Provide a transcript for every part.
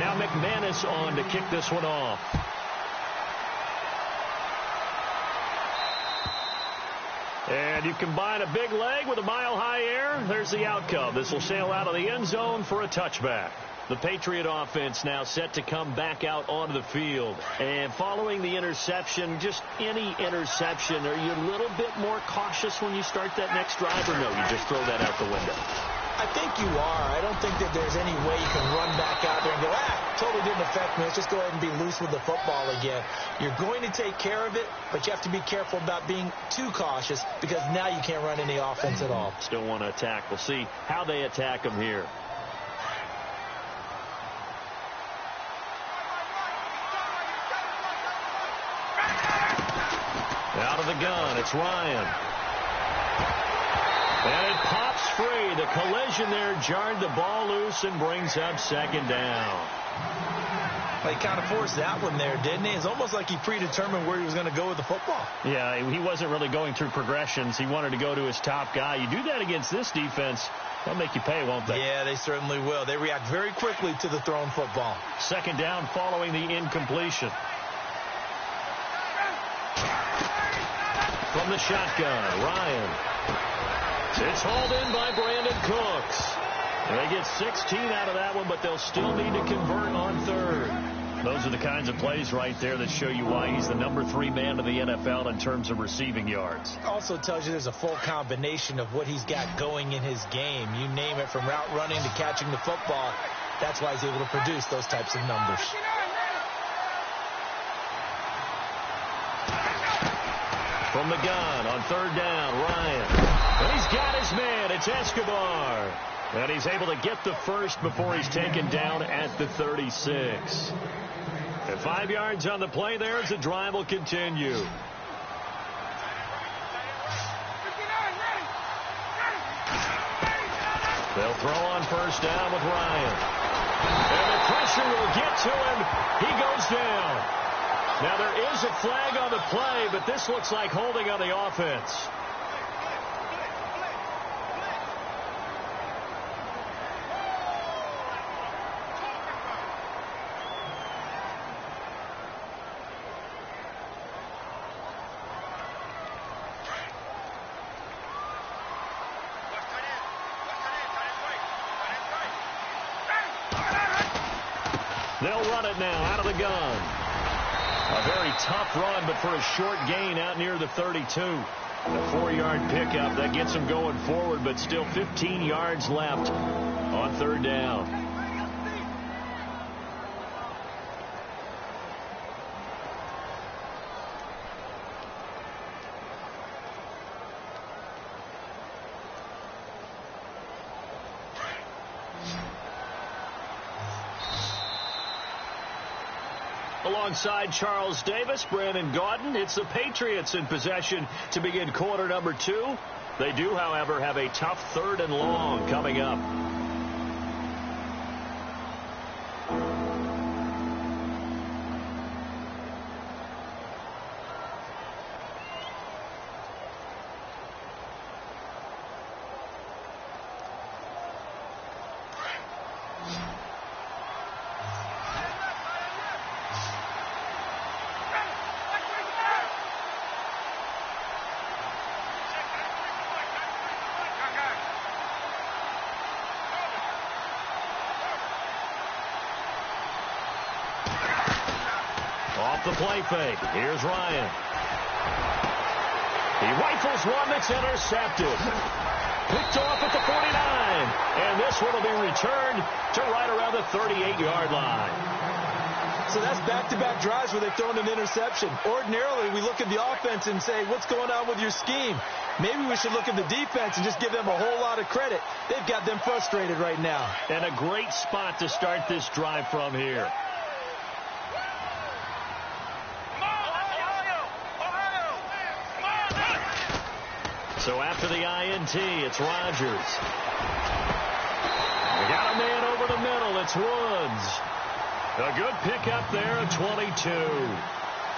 Now McManus on to kick this one off. And you combine a big leg with a mile-high air, there's the outcome. This will sail out of the end zone for a touchback. The Patriot offense now set to come back out onto the field. And following the interception, just any interception, are you a little bit more cautious when you start that next drive, or no, you just throw that out the window? I think you are. I don't think that there's any way you can run back out there and go, totally didn't affect me. Let's just go ahead and be loose with the football again. You're going to take care of it, but you have to be careful about being too cautious because now you can't run any offense at all. Still want to attack. We'll see how they attack them here. Out of the gun, it's Ryan. And it pops free. The collision there jarred the ball loose and brings up second down. Well, he kind of forced that one there, didn't he? It's almost like he predetermined where he was going to go with the football. Yeah, he wasn't really going through progressions. He wanted to go to his top guy. You do that against this defense, they'll make you pay, won't they? Yeah, they certainly will. They react very quickly to the thrown football. Second down following the incompletion. From the shotgun, Ryan. It's hauled in by Brandon Cooks. They get 16 out of that one, but they'll still need to convert on third. Those are the kinds of plays right there that show you why he's the number 3 man of the NFL in terms of receiving yards. Also tells you there's a full combination of what he's got going in his game. You name it, from route running to catching the football. That's why he's able to produce those types of numbers. From the gun on third down, Ryan. And he's got his man. It's Escobar. And he's able to get the first before he's taken down at the 36. And 5 yards on the play there as the drive will continue. They'll throw on first down with Ryan. And the pressure will get to him. He goes down. Now, there is a flag on the play, but this looks like holding on the offense. They'll run it now out of the gun. A very tough run, but for a short gain out near the 32. A 4-yard pickup that gets them going forward, but still 15 yards left on third down. Alongside Charles Davis, Brandon Gaudin, it's the Patriots in possession to begin quarter number 2. They do, however, have a tough 3rd and long coming up. Off the play fake. Here's Ryan. He rifles one that's intercepted. Picked off at the 49. And this one will be returned to right around the 38-yard line. So that's back-to-back drives where they've thrown an interception. Ordinarily, we look at the offense and say, what's going on with your scheme? Maybe we should look at the defense and just give them a whole lot of credit. They've got them frustrated right now. And a great spot to start this drive from here. So after the INT, it's Rodgers. They got a man over the middle. It's Woods. A good pickup there at 22.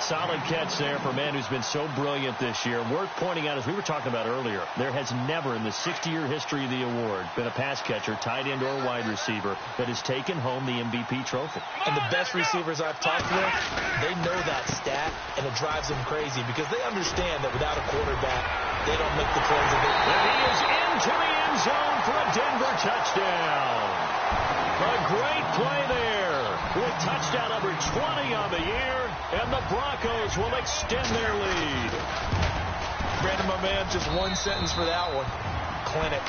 Solid catch there for a man who's been so brilliant this year. Worth pointing out, as we were talking about earlier, there has never in the 60-year history of the award been a pass catcher, tight end, or wide receiver that has taken home the MVP trophy. And the best receivers I've talked with, they know that stat, and it drives them crazy because they understand that without a quarterback, they don't make the plays of it. And he is into the end zone for a Denver touchdown. A great play there with touchdown number 20 on the year, and the Broncos will extend their lead. Brandon, my man, just one sentence for that one. Clinic.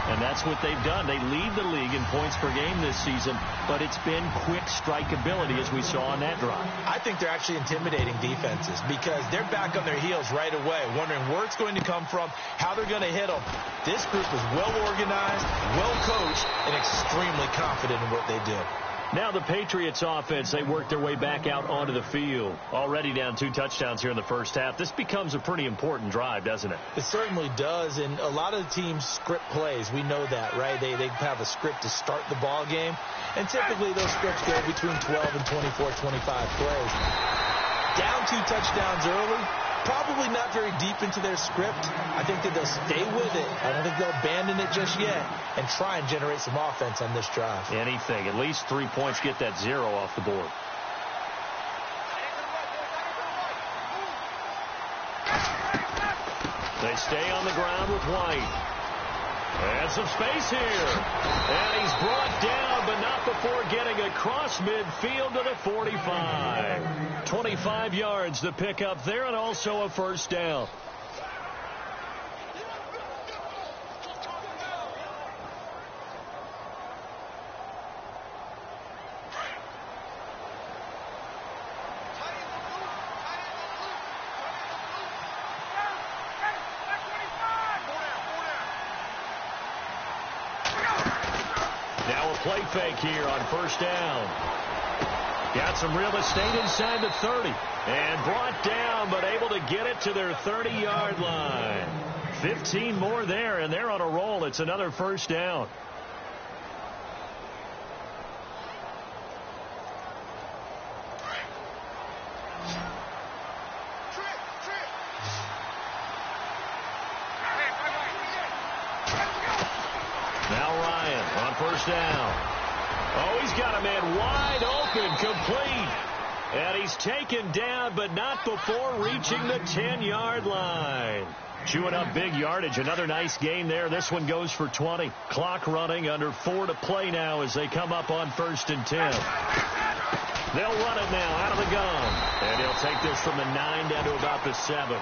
And that's what they've done. They lead the league in points per game this season, but it's been quick strikeability as we saw on that drive. I think they're actually intimidating defenses because they're back on their heels right away, wondering where it's going to come from, how they're going to hit them. This group is well organized, well coached, and extremely confident in what they do. Now the Patriots offense, they work their way back out onto the field. Already down 2 touchdowns here in the first half. This becomes a pretty important drive, doesn't it? It certainly does, and a lot of the teams script plays. We know that, right? They have a script to start the ball game, and typically those scripts go between 12 and 24, 25 plays. Down 2 touchdowns early, probably not very deep into their script. I think that they'll stay with it. I don't think they'll abandon it just yet and try and generate some offense on this drive. Anything. At least 3 points, get that 0 off the board. They stay on the ground with White. And some space here. And he's brought down, but not before getting across midfield to the 45. 25 yards to pick up there, and also a first down. Play fake here on first down. Got some real estate inside the 30. And brought down, but able to get it to their 30-yard line. 15 more there, and they're on a roll. It's another first down. First down. Oh, he's got a man wide open, complete. And he's taken down, but not before reaching the 10-yard line. Chewing up big yardage. Another nice gain there. This one goes for 20. Clock running, under 4 to play now as they come up on 1st and 10. They'll run it now out of the gun. And he'll take this from the 9 down to about the 7.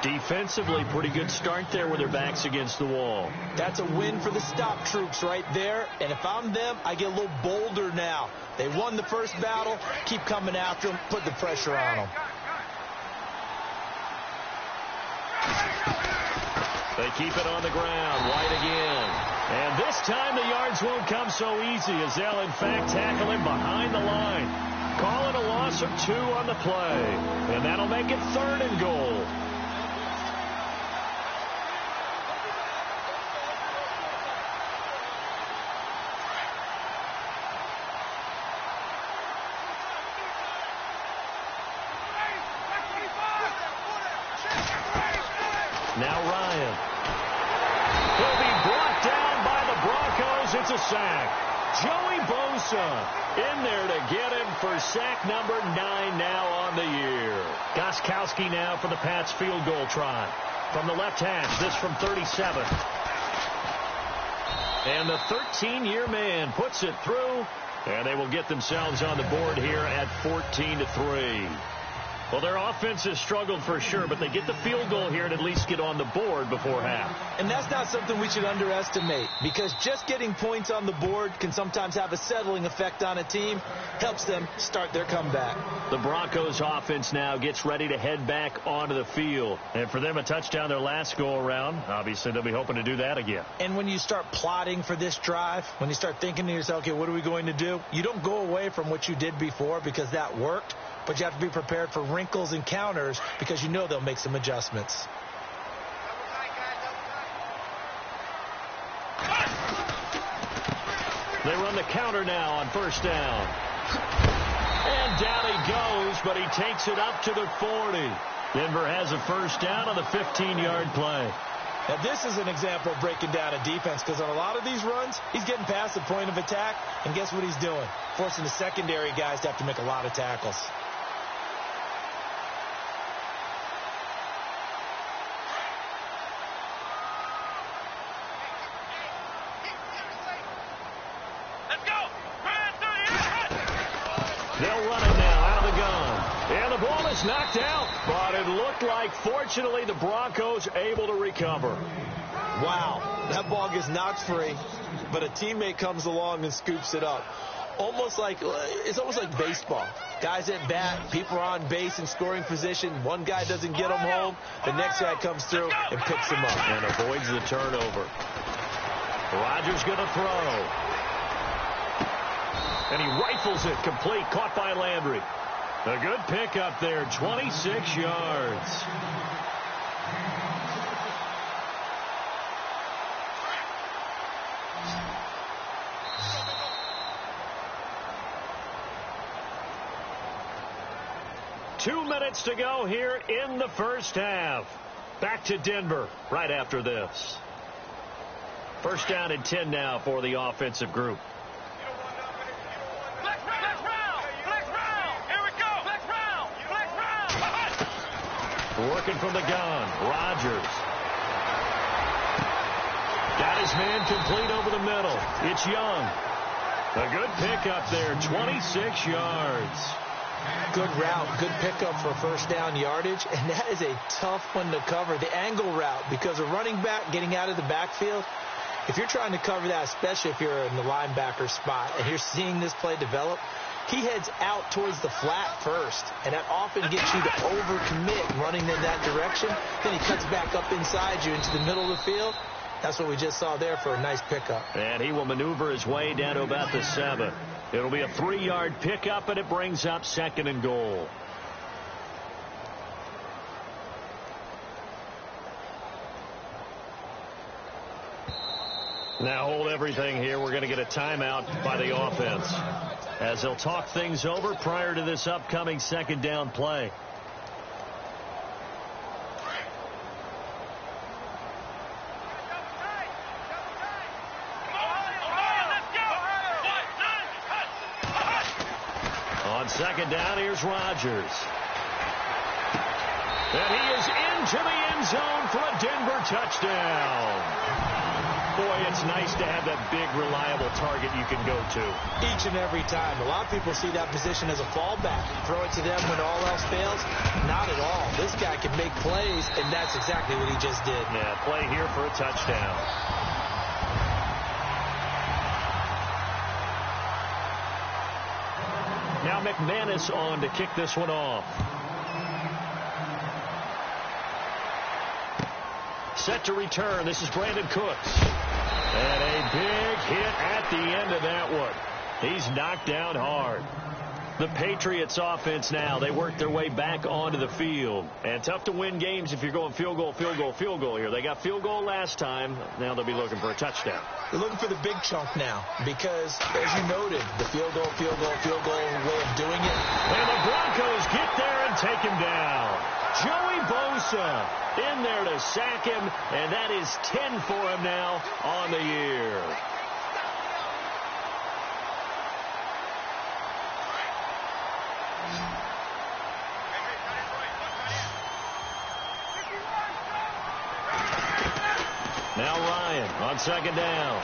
Defensively, pretty good start there with their backs against the wall. That's a win for the stop troops right there. And if I'm them, I get a little bolder now. They won the first battle. Keep coming after them. Put the pressure on them. They keep it on the ground. White again. And this time the yards won't come so easy as they'll, in fact, tackle him behind the line. Call it a loss of 2 on the play. And that'll make it 3rd and goal. Now Ryan. He'll be brought down by the Broncos. It's a sack. Joey Bosa in there to get him for sack number 9 now on the year. Gostkowski now for the Pats field goal try. From the left hash, this from 37. And the 13-year man puts it through, and they will get themselves on the board here at 14-3. Well, their offense has struggled for sure, but they get the field goal here and at least get on the board before half. And that's not something we should underestimate, because just getting points on the board can sometimes have a settling effect on a team. Helps them start their comeback. The Broncos offense now gets ready to head back onto the field. And for them, a touchdown their last go-around. Obviously, they'll be hoping to do that again. And when you start plotting for this drive, when you start thinking to yourself, okay, what are we going to do? You don't go away from what you did before because that worked. But you have to be prepared for wrinkles and counters because you know they'll make some adjustments. They run the counter now on first down. And down he goes, but he takes it up to the 40. Denver has a first down on the 15-yard play. Now, this is an example of breaking down a defense, because on a lot of these runs, he's getting past the point of attack, and guess what he's doing? Forcing the secondary guys to have to make a lot of tackles. They'll run it now out of the gun. And the ball is knocked out. But it looked like, fortunately, the Broncos able to recover. Wow, that ball gets knocked free, but a teammate comes along and scoops it up. It's almost like baseball. Guys at bat, people are on base in scoring position. One guy doesn't get him home. The next guy comes through and picks him up. And avoids the turnover. Rodgers going to throw. And he rifles it complete, caught by Landry. A good pickup there, 26 yards. Two minutes to go here in the first half. Back to Denver right after this. First down and 10 now for the offensive group. Working from the gun, Rodgers. Got his man complete over the middle. It's Young. A good pickup there, 26 yards. Good route, good pickup for first down yardage, and that is a tough one to cover. The angle route, because a running back getting out of the backfield, if you're trying to cover that, especially if you're in the linebacker spot, and you're seeing this play develop, he heads out towards the flat first, and that often gets you to overcommit running in that direction. Then he cuts back up inside you into the middle of the field. That's what we just saw there for a nice pickup. And he will maneuver his way down to about the 7. It'll be a 3-yard pickup, and it brings up 2nd and goal. Now hold everything here. We're going to get a timeout by the offense, as they'll talk things over prior to this upcoming 2nd down play. On 2nd down, here's Rodgers. And he is into the end zone for a Denver touchdown. Boy, it's nice to have that big, reliable target you can go to. Each and every time. A lot of people see that position as a fallback. Throw it to them when all else fails. Not at all. This guy can make plays, and that's exactly what he just did. Yeah, play here for a touchdown. Now McManus on to kick this one off. Set to return. This is Brandon Cooks. And a big hit at the end of that one. He's knocked down hard. The Patriots offense now, they work their way back onto the field. And tough to win games if you're going field goal, field goal, field goal here. They got field goal last time. Now they'll be looking for a touchdown. They're looking for the big chunk now because, as you noted, the field goal way of doing it. And the Broncos get there and take him down. Joey Bosa in there to sack him, and that is 10 for him now on the year. Now Ryan on 2nd down.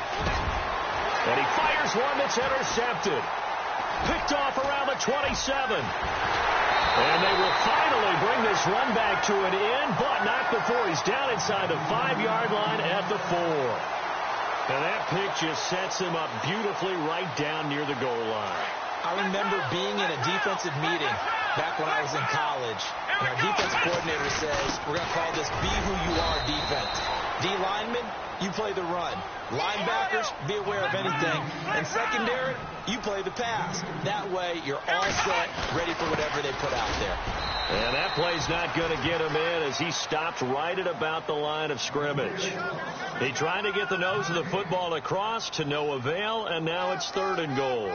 And he fires one that's intercepted. Picked off around the 27. And they will finally bring this run back to an end, but not before he's down inside the 5-yard line at the 4. And that pick just sets him up beautifully right down near the goal line. I remember being in a defensive meeting back when I was in college. And our defense coordinator says, we're going to call this Be Who You Are defense. D linemen, you play the run. Linebackers, be aware of anything. And secondary, you play the pass. That way, you're all set, ready for whatever they put out there. And that play's not going to get him in as he stopped right at about the line of scrimmage. He tried to get the nose of the football across to no avail, and now it's 3rd and goal.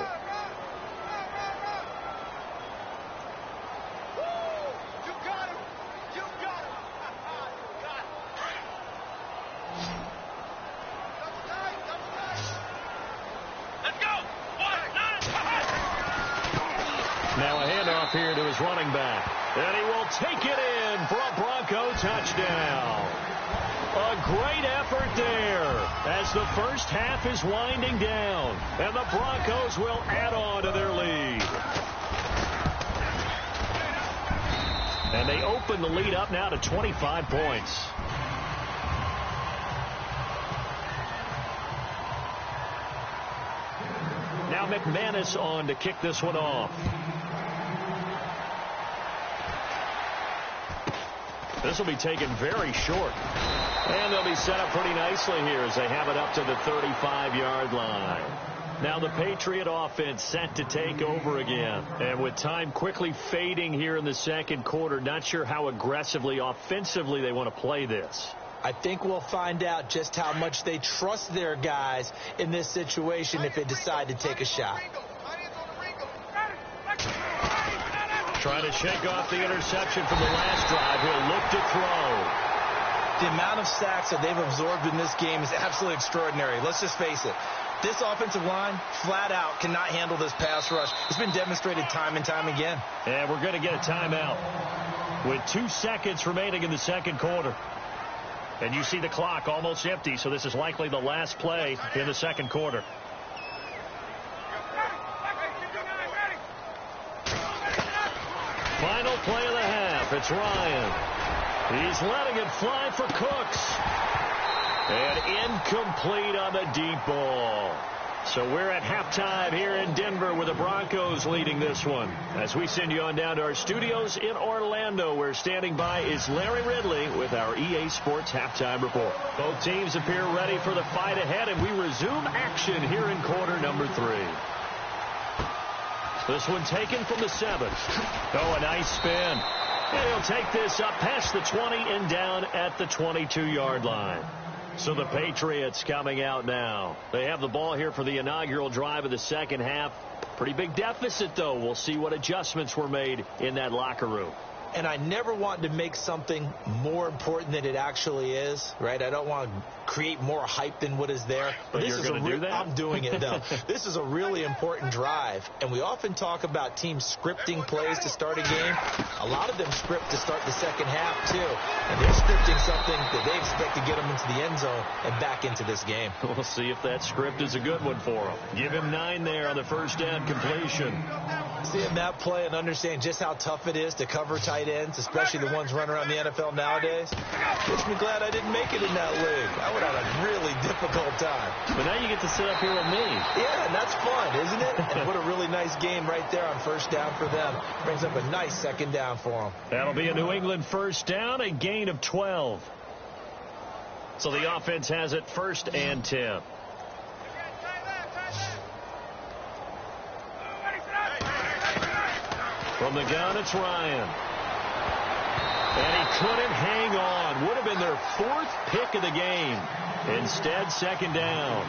Now a handoff here to his running back. And he will take it in for a Bronco touchdown. A great effort there as the first half is winding down. And the Broncos will add on to their lead. And they open the lead up now to 25 points. Now McManus on to kick this one off. This will be taken very short. And they'll be set up pretty nicely here as they have it up to the 35-yard line. Now the Patriot offense set to take over again. And with time quickly fading here in the second quarter, not sure how aggressively, offensively they want to play this. I think we'll find out just how much they trust their guys in this situation if they decide to take a shot. Trying to shake off the interception from the last drive. He'll look to throw. The amount of sacks that they've absorbed in this game is absolutely extraordinary. Let's just face it. This offensive line, flat out, cannot handle this pass rush. It's been demonstrated time and time again. And we're going to get a timeout with 2 seconds remaining in the second quarter. And you see the clock almost empty, so this is likely the last play in the second quarter. Final play of the half. It's Ryan. He's letting it fly for Cooks. And incomplete on the deep ball. So we're at halftime here in Denver with the Broncos leading this one. As we send you on down to our studios in Orlando, where standing by is Larry Ridley with our EA Sports Halftime Report. Both teams appear ready for the fight ahead, and we resume action here in quarter number 3. This one taken from the 7. Oh, a nice spin. And he'll take this up past the 20 and down at the 22-yard line. So the Patriots coming out now. They have the ball here for the inaugural drive of the second half. Pretty big deficit, though. We'll see what adjustments were made in that locker room. And I never want to make something more important than it actually is, right? I don't want to create more hype than what is there. But you're going to do that? I'm doing it, though. This is a really important drive. And we often talk about teams scripting plays to start a game. A lot of them script to start the second half, too. And they're scripting something that they expect to get them into the end zone and back into this game. We'll see if that script is a good one for them. Give him 9 there on the first down completion. Seeing that play and understand just how tough it is to cover tight ends, especially the ones running around the NFL nowadays, makes me glad I didn't make it in that league. I would have a really difficult time. But now you get to sit up here with me. Yeah, and that's fun, isn't it? And what a really nice game right there on first down for them. Brings up a nice second down for them. That'll be a New England first down, a gain of 12. So the offense has it first and 10. From the gun, it's Ryan. And he couldn't hang on. Would have been their 4th pick of the game. Instead, second down.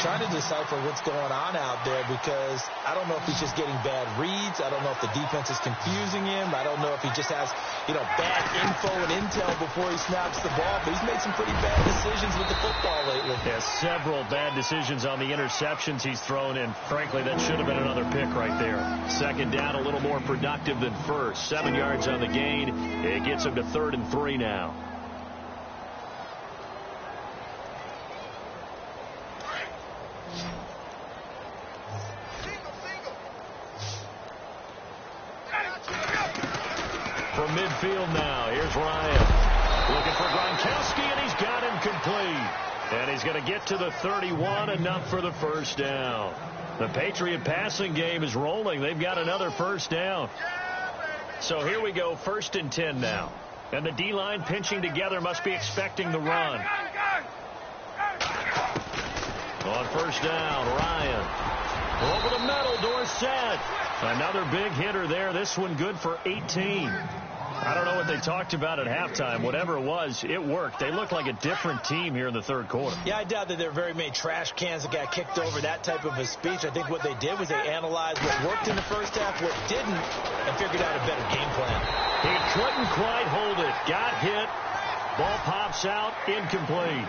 Trying to decipher what's going on out there because I don't know if he's just getting bad reads. I don't know if the defense is confusing him. I don't know if he just has, bad info and intel before he snaps the ball. But he's made some pretty bad decisions with the football lately. Yeah, several bad decisions on the interceptions he's thrown in. Frankly, that should have been another pick right there. Second down, a little more productive than first. 7 yards on the gain. It gets him to 3rd and 3 now. From midfield now, here's Ryan. Looking for Gronkowski, and he's got him complete. And he's going to get to the 31, enough for the first down. The Patriot passing game is rolling. They've got another first down. So here we go, 1st and 10 now. And the D-line pinching together, must be expecting the run. On first down, Ryan. Over the middle, Dorsett. Another big hitter there. This one good for 18. I don't know what they talked about at halftime. Whatever it was, it worked. They look like a different team here in the third quarter. Yeah, I doubt that there are very many trash cans that got kicked over, that type of a speech. I think what they did was they analyzed what worked in the first half, what didn't, and figured out a better game plan. He couldn't quite hold it. Got hit. Ball pops out. Incomplete.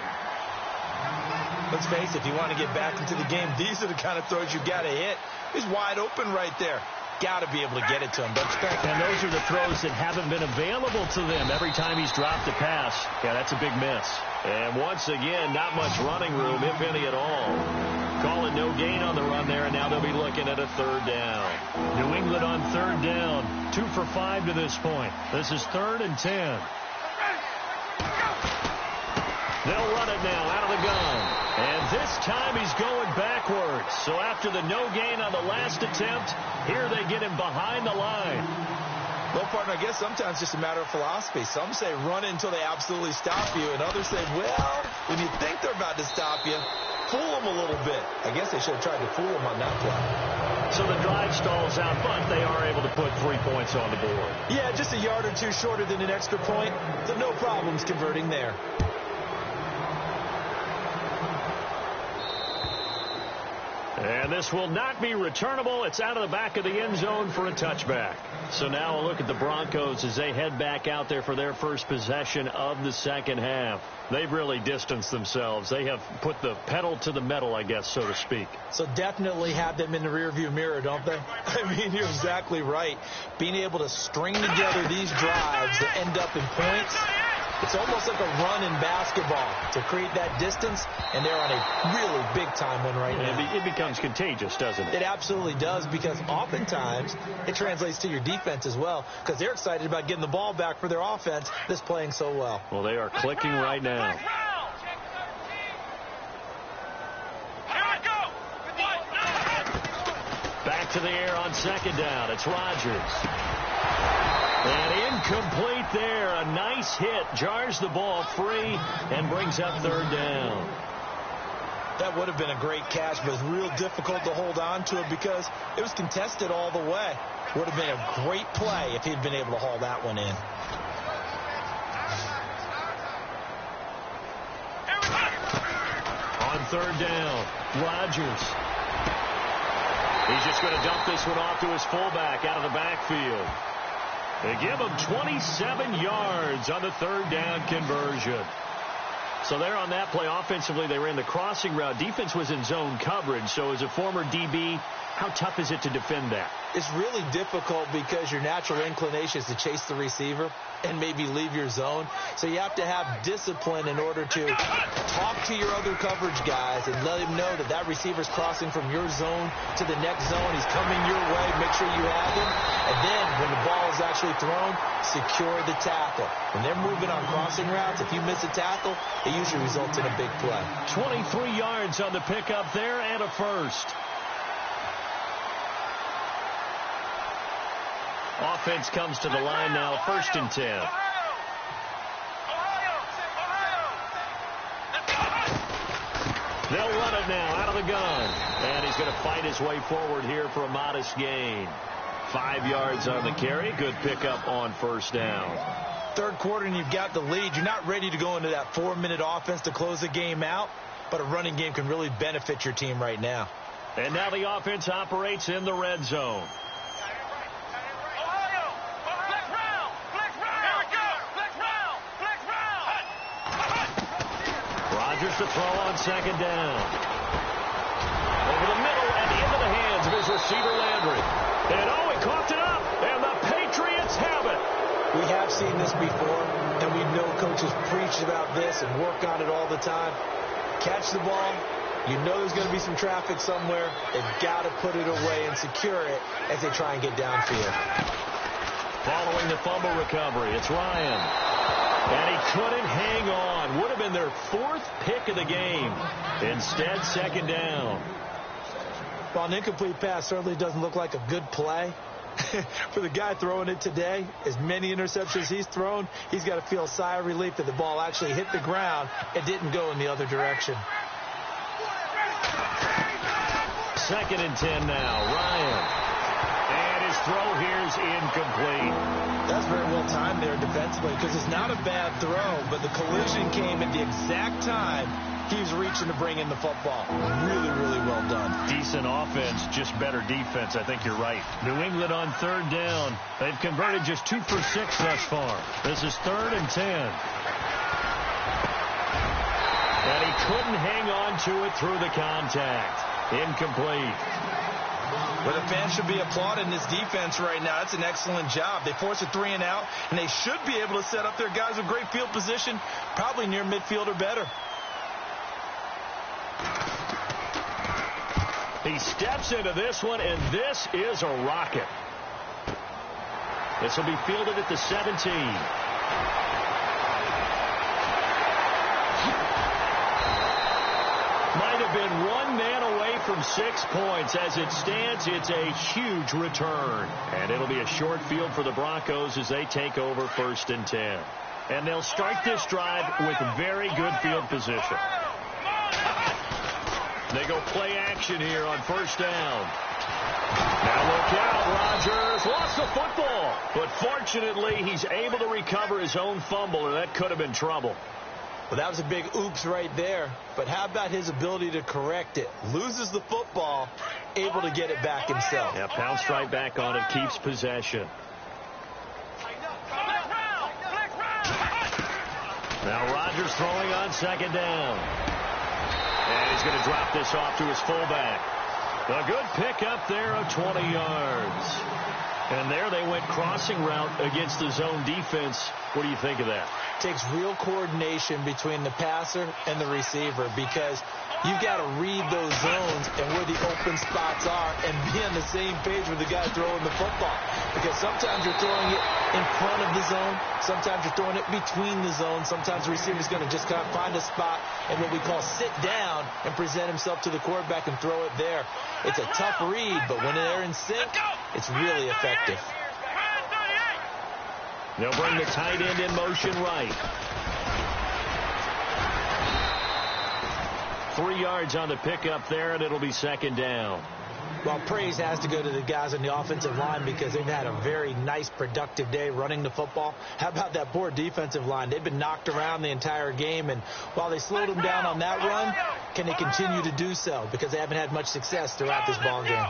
Let's face it, if you want to get back into the game, these are the kind of throws you got to hit. He's wide open right there. got to be able to get it to him, don't you think? And those are the throws that haven't been available to them every time he's dropped a pass. Yeah, that's a big miss. And once again, not much running room, if any at all. Calling no gain on the run there, and now they'll be looking at a third down. New England on third down, 2 for 5 to this point. This is 3rd and 10. They'll run it now out of the gun. And this time he's going backwards. So after the no gain on the last attempt, here they get him behind the line. Well, partner, I guess sometimes it's just a matter of philosophy. Some say run it until they absolutely stop you, and others say, well, when you think they're about to stop you, fool them a little bit. I guess they should have tried to fool them on that play. So the drive stalls out, but they are able to put 3 points on the board. Yeah, just a yard or two shorter than an extra point, so no problems converting there. And this will not be returnable. It's out of the back of the end zone for a touchback. So now a look at the Broncos as they head back out there for their first possession of the second half. They've really distanced themselves. They have put the pedal to the metal, I guess, so to speak. So definitely have them in the rearview mirror, don't they? I mean, you're exactly right. Being able to string together these drives that end up in points, it's almost like a run in basketball to create that distance, and they're on a really big-time one right now. It becomes contagious, doesn't it? It absolutely does, because oftentimes it translates to your defense as well, because they're excited about getting the ball back for their offense that's playing so well. Well, they are clicking right now. Back to the air on second down. It's Rodgers. And incomplete there. A nice hit. Jars the ball free and brings up third down. That would have been a great catch, but it's real difficult to hold on to it because it was contested all the way. Would have been a great play if he'd been able to haul that one in. On third down, Rodgers. He's just going to dump this one off to his fullback out of the backfield. They give him 27 yards on the third down conversion. So there on that play, offensively, they ran the crossing route. Defense was in zone coverage. So as a former DB, how tough is it to defend that? It's really difficult because your natural inclination is to chase the receiver and maybe leave your zone. So you have to have discipline in order to talk to your other coverage guys and let him know that that receiver's crossing from your zone to the next zone. He's coming your way. Make sure you have him. And then when the ball is actually thrown, secure the tackle. When they're moving on crossing routes, if you miss a tackle, it usually results in a big play. 23 yards on the pickup there and a first. Offense comes to the line now, 1st and 10. They'll run it now out of the gun. And he's going to fight his way forward here for a modest gain. 5 yards on the carry. Good pickup on first down. Third quarter and you've got the lead. You're not ready to go into that 4-minute offense to close the game out, but a running game can really benefit your team right now. And now the offense operates in the red zone. Rodgers to throw on second down. Over the middle and into the hands of his receiver Landry. And oh, he coughed it up. And the Patriots have it. We have seen this before, and we know coaches preach about this and work on it all the time. Catch the ball. You know there's going to be some traffic somewhere. They've got to put it away and secure it as they try and get downfield. Following the fumble recovery, it's Ryan. And he couldn't hang on. Would have been their 4th pick of the game. Instead, second down. Well, an incomplete pass certainly doesn't look like a good play. For the guy throwing it today, as many interceptions he's thrown, he's got to feel a sigh of relief that the ball actually hit the ground and didn't go in the other direction. 2nd and 10 now. Ryan. And his throw here is incomplete. That's very well timed there defensively because it's not a bad throw, but the collision came at the exact time he was reaching to bring in the football. Really, really well done. Decent offense, just better defense. I think you're right. New England on third down. They've converted just 2 for 6 thus far. This is 3rd and 10. And he couldn't hang on to it through the contact. Incomplete. Well, the fans should be applauding this defense right now. That's an excellent job. They force a 3 and out, and they should be able to set up their guys with great field position, probably near midfield or better. He steps into this one, and this is a rocket. This will be fielded at the 17. Might have been one man away from 6 points. As it stands, it's a huge return. And it'll be a short field for the Broncos as they take over 1st and 10. And they'll start this drive with very good field position. They go play action here on 1st down. Now look out, Rodgers lost the football. But fortunately, he's able to recover his own fumble, or that could have been trouble. Well, that was a big oops right there. But how about his ability to correct it? Loses the football, able to get it back himself. Yeah, pounced right back on it, keeps possession. Now Rodgers throwing on 2nd down. And he's going to drop this off to his fullback. A good pickup there of 20 yards. And there they went crossing route against the zone defense. What do you think of that? Takes real coordination between the passer and the receiver, because you've got to read those zones and where the open spots are and be on the same page with the guy throwing the football. Because sometimes you're throwing it in front of the zone. Sometimes you're throwing it between the zones. Sometimes the receiver's going to just kind of find a spot and what we call sit down and present himself to the quarterback and throw it there. It's a tough read, but when they're in sync, it's really effective. They'll bring the tight end in motion right. 3 yards on the pickup there, and it'll be 2nd down. Well, praise has to go to the guys on the offensive line because they've had a very nice, productive day running the football. How about that poor defensive line? They've been knocked around the entire game, and while they slowed them down on that run, can they continue to do so? Because they haven't had much success throughout this ball game.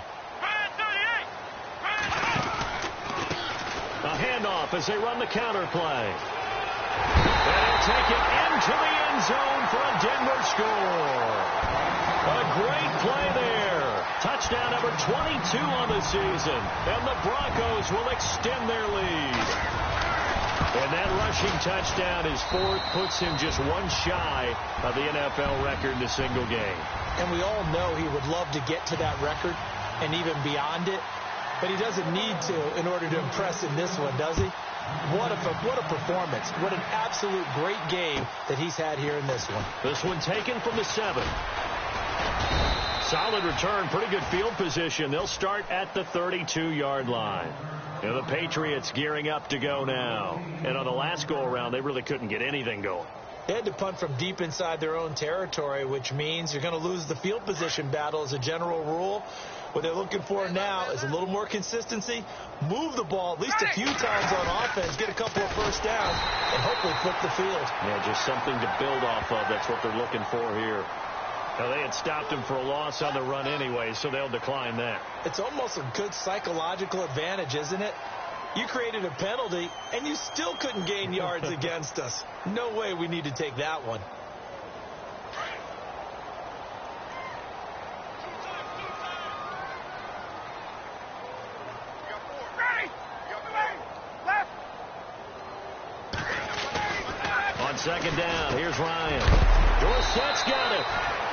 A handoff as they run the counter play. They'll take it into the end zone for a Denver score. A great play there. Touchdown number 22 on the season. And the Broncos will extend their lead. And that rushing touchdown, his 4th, puts him just one shy of the NFL record in a single game. And we all know he would love to get to that record and even beyond it. But he doesn't need to in order to impress in this one, does he? What a performance. What an absolute great game that he's had here in this one. This one taken from the 7. Solid return, pretty good field position. They'll start at the 32-yard line. And the Patriots gearing up to go now. And on the last go-around, they really couldn't get anything going. They had to punt from deep inside their own territory, which means you're going to lose the field position battle as a general rule. What they're looking for now is a little more consistency, move the ball at least a few times on offense, get a couple of first downs, and hopefully flip the field. Yeah, just something to build off of. That's what they're looking for here. Now, they had stopped him for a loss on the run anyway, so they'll decline that. It's almost a good psychological advantage, isn't it? You created a penalty, and you still couldn't gain yards against us. No way we need to take that one. On 2nd down, here's Ryan. Dorsett's got it.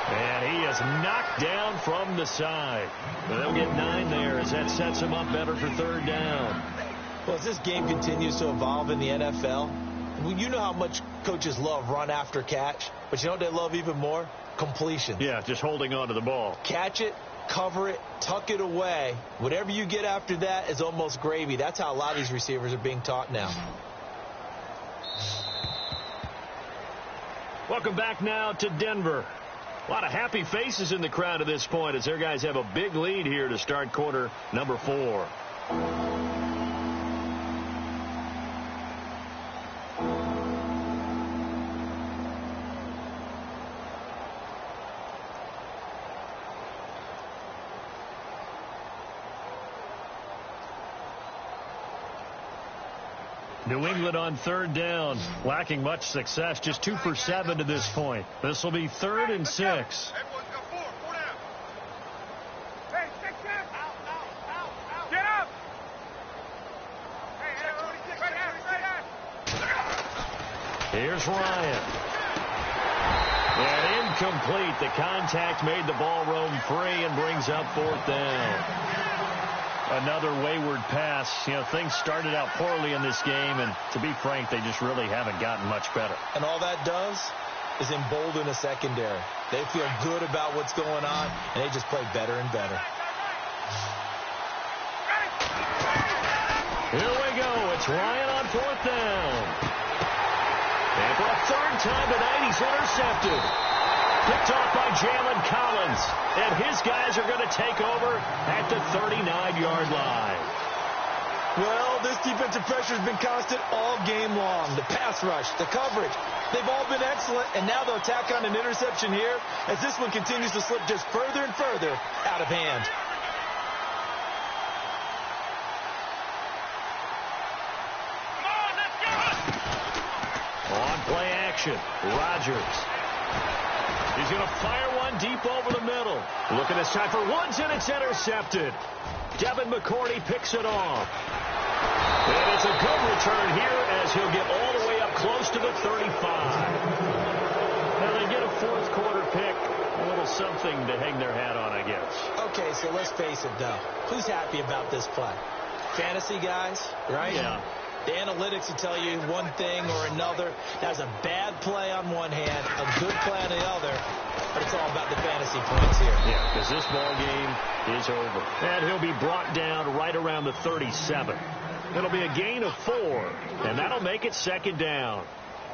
And he is knocked down from the side. But they'll get 9 there as that sets him up better for 3rd down. Well, as this game continues to evolve in the NFL, you know how much coaches love run after catch. But you know what they love even more? Completion. Yeah, just holding on to the ball. Catch it, cover it, tuck it away. Whatever you get after that is almost gravy. That's how a lot of these receivers are being taught now. Welcome back now to Denver. A lot of happy faces in the crowd at this point as their guys have a big lead here to start quarter number 4. New England on 3rd down, lacking much success, just 2 for 7 to this point. This will be 3rd and 6. Here's Ryan. And incomplete. The contact made the ball roam free and brings up 4th down. Another wayward pass. You know, things started out poorly in this game, and to be frank, they just really haven't gotten much better. And all that does is embolden a secondary. They feel good about what's going on, and they just play better and better. Here we go. It's Ryan on 4th down. And for a 3rd time tonight, he's intercepted. Picked off by Jalen Collins. And his guys are going to take over at the 39-yard line. Well, this defensive pressure has been constant all game long. The pass rush, the coverage, they've all been excellent. And now they'll tack on an interception here as this one continues to slip just further and further out of hand. On play action, Rodgers. He's going to fire one deep over the middle. Looking this time for Woods, and it's intercepted. Devin McCourty picks it off. And it's a good return here as he'll get all the way up close to the 35. Now they get a 4th quarter pick. A little something to hang their hat on, I guess. Okay, so let's face it, though. Who's happy about this play? Fantasy guys, right? Yeah. The analytics will tell you one thing or another. That's a bad play on one hand, a good play on the other, but it's all about the fantasy points here. Yeah, because this ball game is over. And he'll be brought down right around the 37. It'll be a gain of 4, and that'll make it 2nd down.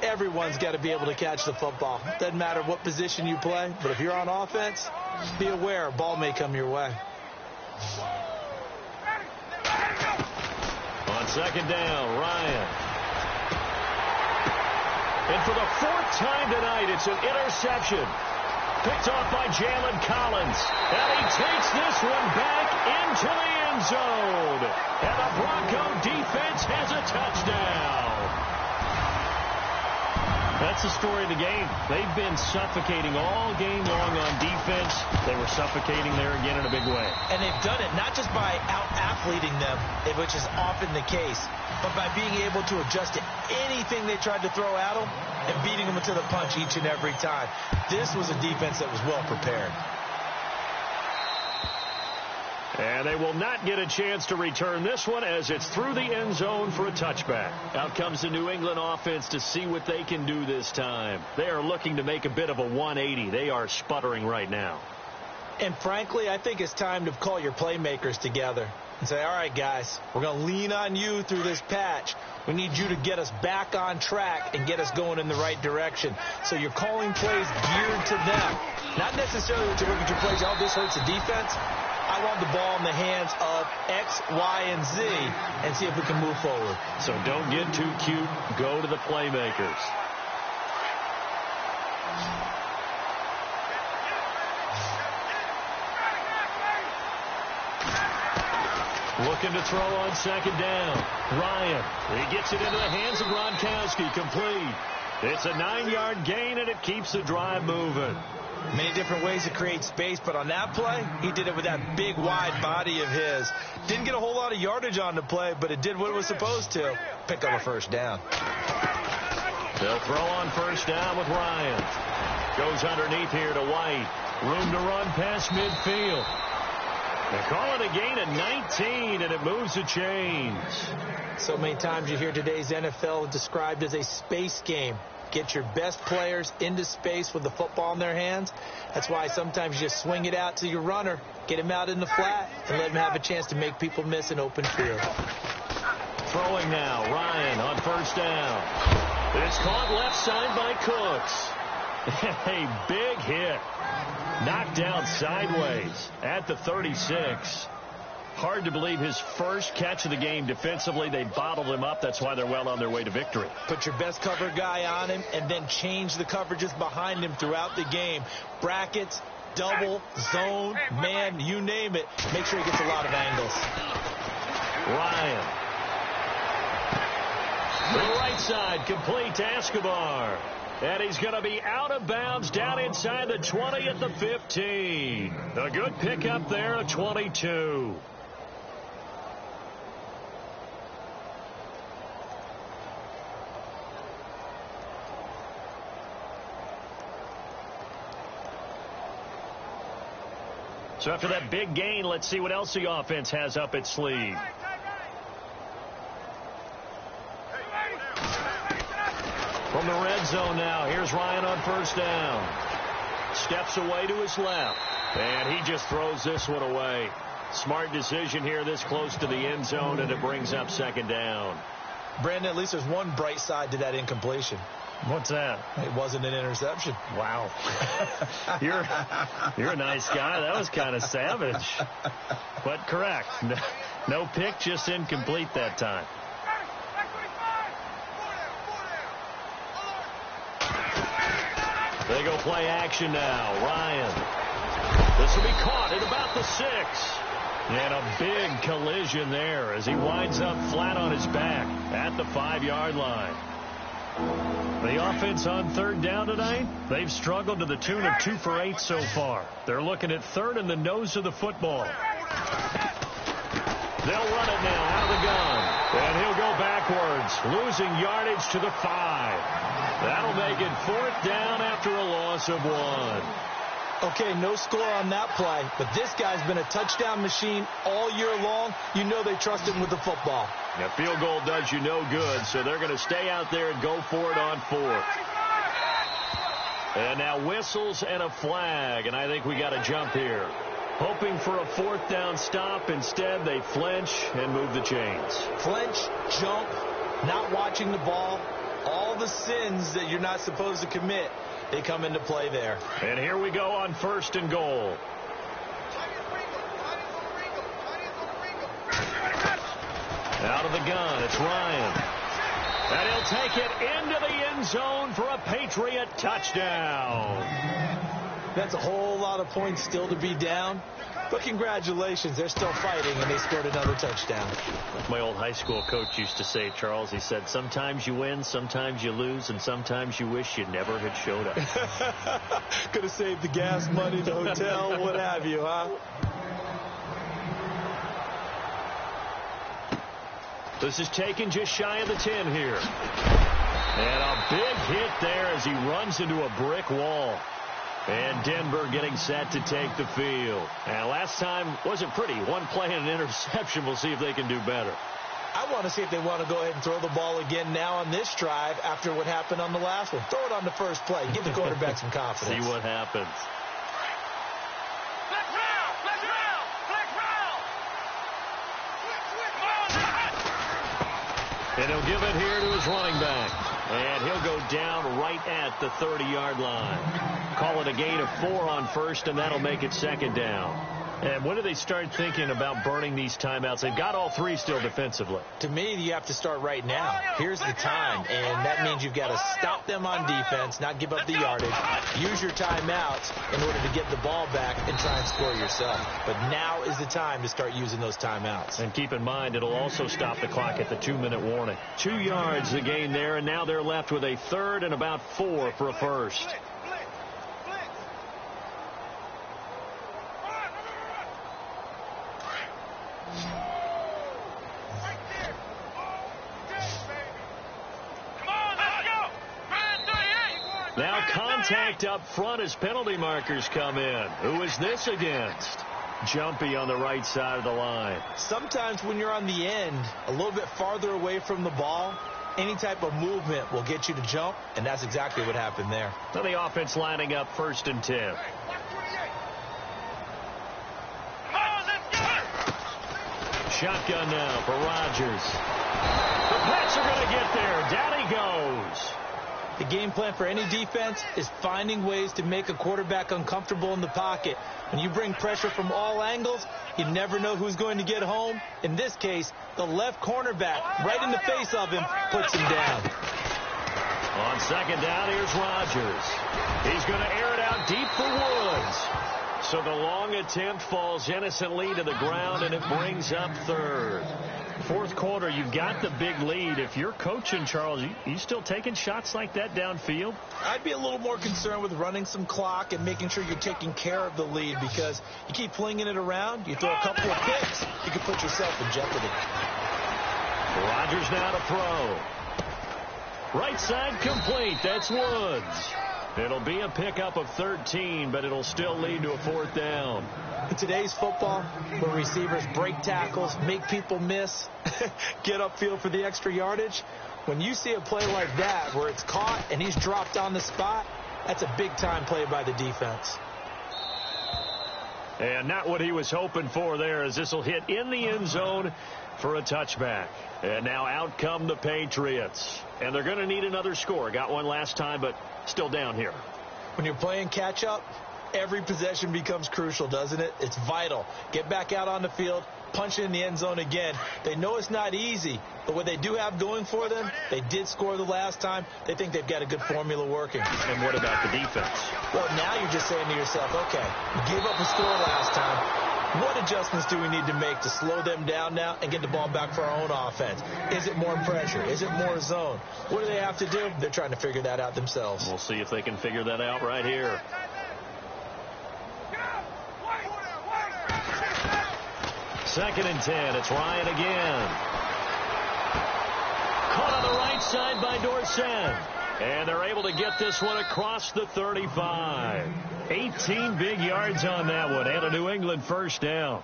Everyone's got to be able to catch the football. Doesn't matter what position you play, but if you're on offense, be aware a ball may come your way. On 2nd down, Ryan. And for the 4th time tonight, it's an interception. Picked off by Jalen Collins. And he takes this one back into the end zone. And the Bronco defense has a touchdown. That's the story of the game. They've been suffocating all game long on defense. They were suffocating there again in a big way. And they've done it not just by out-athleting them, which is often the case, but by being able to adjust to anything they tried to throw at them and beating them to the punch each and every time. This was a defense that was well prepared. And they will not get a chance to return this one as it's through the end zone for a touchback. Out comes the New England offense to see what they can do this time. They are looking to make a bit of a 180. They are sputtering right now. And frankly, I think it's time to call your playmakers together and say, all right, guys, we're going to lean on you through this patch. We need you to get us back on track and get us going in the right direction. So you're calling plays geared to them. Not necessarily that you look at your plays, oh, this hurts the defense. I want the ball in the hands of X, Y, and Z and see if we can move forward. So don't get too cute. Go to the playmakers. Looking to throw on 2nd down. Ryan. He gets it into the hands of Gronkowski. Complete. It's a 9-yard gain, and it keeps the drive moving. Many different ways to create space, but on that play, he did it with that big, wide body of his. Didn't get a whole lot of yardage on the play, but it did what it was supposed to. Pick up a 1st down. They'll throw on 1st down with Ryan. Goes underneath here to White. Room to run past midfield. They call it a gain of 19, and it moves the chains. So many times you hear today's NFL described as a space game. Get your best players into space with the football in their hands. That's why sometimes you just swing it out to your runner, get him out in the flat, and let him have a chance to make people miss an open field. Throwing now, Ryan on 1st down. It's caught left side by Cooks. A big hit. Knocked down sideways at the 36. Hard to believe his first catch of the game defensively. They bottled him up. That's why they're well on their way to victory. Put your best cover guy on him and then change the coverages behind him throughout the game. Brackets, double, zone, man, you name it. Make sure he gets a lot of angles. Ryan. The right side complete to Escobar. And he's going to be out of bounds down inside the 20 at the 15. A good pickup there at 22. So after that big gain, let's see what else the offense has up its sleeve. From the red zone now, here's Ryan on first down. Steps away to his left, and he just throws this one away. Smart decision here this close to the end zone, and it brings up second down. Brandon, at least there's one bright side to that incompletion. What's that? It wasn't an interception. Wow. You're a nice guy. That was kind of savage. But correct. No pick, just incomplete that time. They go play action now. Ryan. This will be caught at about the 6. And a big collision there as he winds up flat on his back at the 5-yard line. The offense on third down tonight, they've struggled to the tune of 2 for 8 so far. They're looking at third in the nose of the football. They'll run it now out of the gun. And he'll go backwards, losing yardage to the 5. That'll make it 4th down after a loss of 1. Okay, no score on that play, but this guy's been a touchdown machine all year long. You know they trust him with the football. A field goal does you no good, so they're going to stay out there and go for it on 4th. And now whistles and a flag, and I think we got a jump here. Hoping for a 4th down stop. Instead, they flinch and move the chains. Flinch, jump, not watching the ball, all the sins that you're not supposed to commit. They come into play there. And here we go on 1st and goal. Out of the gun, it's Ryan. And he'll take it into the end zone for a Patriot touchdown. That's a whole lot of points still to be down. But congratulations, they're still fighting, and they scored another touchdown. Like my old high school coach used to say, Charles, he said, sometimes you win, sometimes you lose, and sometimes you wish you never had showed up. Could have saved the gas money, the hotel, what have you, huh? This is taken just shy of the 10 here. And a big hit there as he runs into a brick wall. And Denver getting set to take the field. And last time wasn't pretty. One play and an interception. We'll see if they can do better. I want to see if they want to go ahead and throw the ball again now on this drive after what happened on the last one. Throw it on the first play. Give the quarterback some confidence. See what happens. And he'll give it here to his running back. And he'll go down right at the 30-yard line. Call it a gain of 4 on 1st, and that'll make it 2nd down. And when do they start thinking about burning these timeouts? They've got all 3 still defensively. To me, you have to start right now. Here's the time, and that means you've got to stop them on defense, not give up the yardage, use your timeouts in order to get the ball back and try and score yourself. But now is the time to start using those timeouts. And keep in mind, it'll also stop the clock at the 2-minute warning. 2 yards the gain there, and now they're left with a 3rd and about 4 for a first. Now contact up front as penalty markers come in. Who is this against? Jumpy on the right side of the line. Sometimes when you're on the end, a little bit farther away from the ball, any type of movement will get you to jump, and that's exactly what happened there. Now the offense lining up 1st and 10. Shotgun now for Rodgers. The Pats are going to get there. Down he goes. The game plan for any defense is finding ways to make a quarterback uncomfortable in the pocket. When you bring pressure from all angles, you never know who's going to get home. In this case, the left cornerback, right in the face of him, puts him down. On 2nd down, here's Rodgers. He's going to air it out deep for Woods. So the long attempt falls innocently to the ground, and it brings up 3rd. 4th quarter, you've got the big lead. If you're coaching, Charles, you still taking shots like that downfield? I'd be a little more concerned with running some clock and making sure you're taking care of the lead, because you keep flinging it around, you throw a couple of picks, you can put yourself in jeopardy. Rodgers now to throw. Right side complete. That's Woods. It'll be a pickup of 13, but it'll still lead to a 4th down. In today's football, where receivers break tackles, make people miss, get upfield for the extra yardage, when you see a play like that where it's caught and he's dropped on the spot, that's a big-time play by the defense. And not what he was hoping for there, as this will hit in the end zone for a touchback. And now out come the Patriots. And they're going to need another score. Got one last time, but still down here. When you're playing catch-up, every possession becomes crucial, doesn't it? It's vital. Get back out on the field, punch it in the end zone again. They know it's not easy, but what they do have going for them, they did score the last time. They think they've got a good formula working. And what about the defense? Well, now you're just saying to yourself, okay, you gave up a score last time. What adjustments do we need to make to slow them down now and get the ball back for our own offense? Is it more pressure? Is it more zone? What do they have to do? They're trying to figure that out themselves. We'll see if they can figure that out right here. Second and 10. It's Ryan again. Caught on the right side by Dorsett. And they're able to get this one across the 35. 18 big yards on that one. And a New England first down.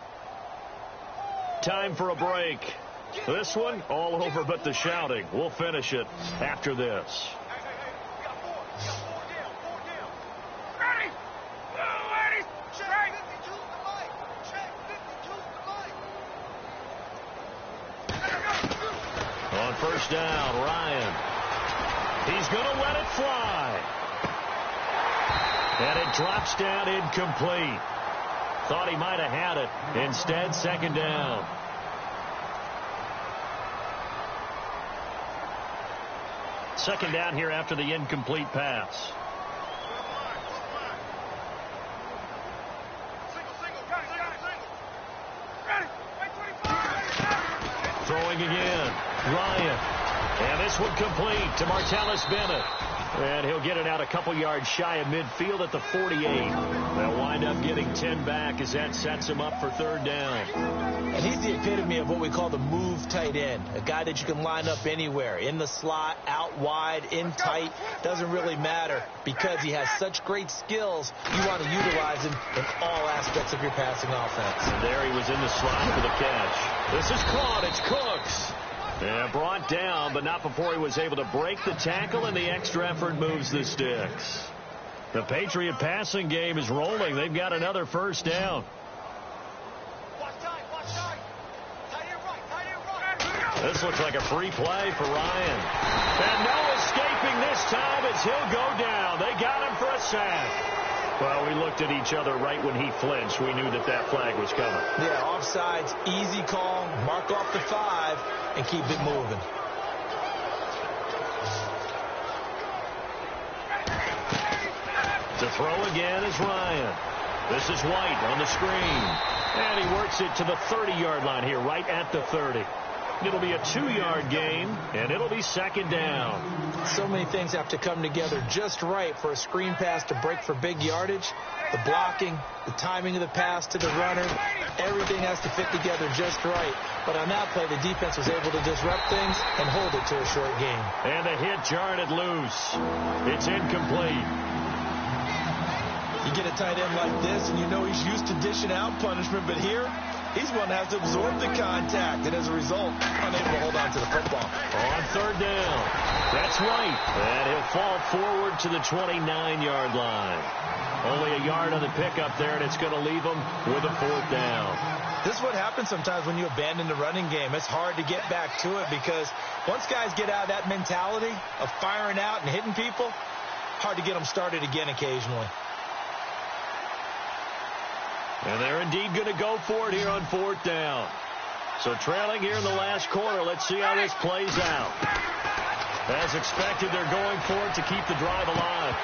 Time for a break. This one, all over but the shouting. We'll finish it after this. On first down, Ryan. He's going to let it fly. And it drops down incomplete. Thought he might have had it. Instead, second down. Second down here after the incomplete pass. Throwing again. Ryan. And this one complete to Martellus Bennett. And he'll get it out a couple yards shy of midfield at the 48. They'll wind up getting 10 back as that sets him up for third down. And he's the epitome of what we call the move tight end. A guy that you can line up anywhere. In the slot, out wide, in tight. Doesn't really matter because he has such great skills. You want to utilize him in all aspects of your passing offense. And there he was in the slot for the catch. This is caught. It's Cooks. Yeah, brought down, but not before he was able to break the tackle, and the extra effort moves the sticks. The Patriot passing game is rolling. They've got another first down. This looks like a free play for Ryan. And no escaping this time as he'll go down. They got him for a sack. Well, we looked at each other right when he flinched. We knew that that flag was coming. Yeah, offsides, easy call. Mark off the 5 and keep it moving. To throw again is Ryan. This is White on the screen. And he works it to the 30-yard line here, right at the 30. It'll be a 2-yard gain, and it'll be second down. So many things have to come together just right for a screen pass to break for big yardage. The blocking, the timing of the pass to the runner, everything has to fit together just right. But on that play, the defense was able to disrupt things and hold it to a short gain. And the hit jarred it loose. It's incomplete. You get a tight end like this, and you know he's used to dishing out punishment, but here, he's going to have to absorb the contact, and as a result, unable to hold on to the football. On third down, that's White, and he'll fall forward to the 29-yard line. Only a yard on the pickup there, and it's going to leave him with a fourth down. This is what happens sometimes when you abandon the running game. It's hard to get back to it because once guys get out of that mentality of firing out and hitting people, hard to get them started again occasionally. And they're indeed going to go for it here on fourth down. So trailing here in the last quarter, let's see how this plays out. As expected, they're going for it to keep the drive alive.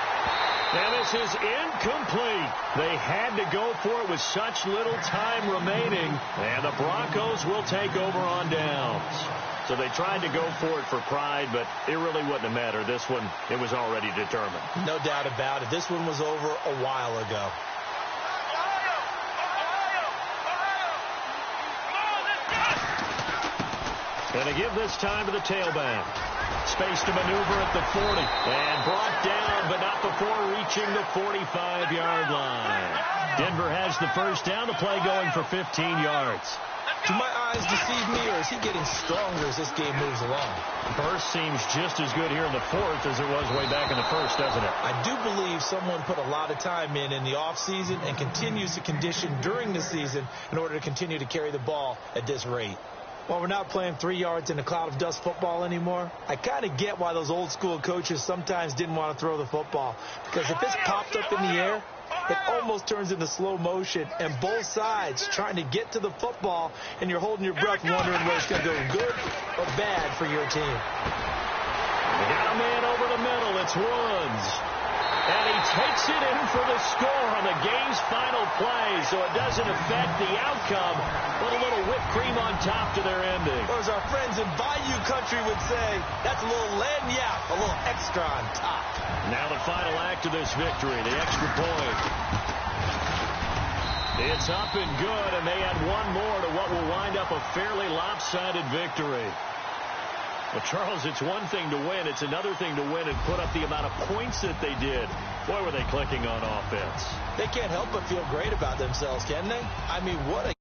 And this is incomplete. They had to go for it with such little time remaining. And the Broncos will take over on downs. So they tried to go for it for pride, but it really wouldn't have mattered. This one, it was already determined. No doubt about it. This one was over a while ago. And they give this time to the tailback. Space to maneuver at the 40. And brought down, but not before reaching the 45-yard line. Denver has the first down. The play going for 15 yards. Do my eyes deceive me, or is he getting stronger as this game moves along? Burst seems just as good here in the fourth as it was way back in the first, doesn't it? I do believe someone put a lot of time in the offseason and continues to condition during the season in order to continue to carry the ball at this rate. While we're not playing 3 yards in a cloud of dust football anymore, I kind of get why those old school coaches sometimes didn't want to throw the football. Because if it's popped up in the air, it almost turns into slow motion, and both sides trying to get to the football, and you're holding your breath wondering whether it's going to go good or bad for your team. They got a man over the middle. It's Woods. And he takes it in for the score on the game's final play, so it doesn't affect the outcome. Put a little whipped cream on top to their ending. Or as our friends in Bayou Country would say, that's a little lagniappe, a little extra on top. Now the final act of this victory, the extra point. It's up and good, and they add one more to what will wind up a fairly lopsided victory. Well, Charles, it's one thing to win. It's another thing to win and put up the amount of points that they did. Boy, were they clicking on offense. They can't help but feel great about themselves, can they? I mean, what a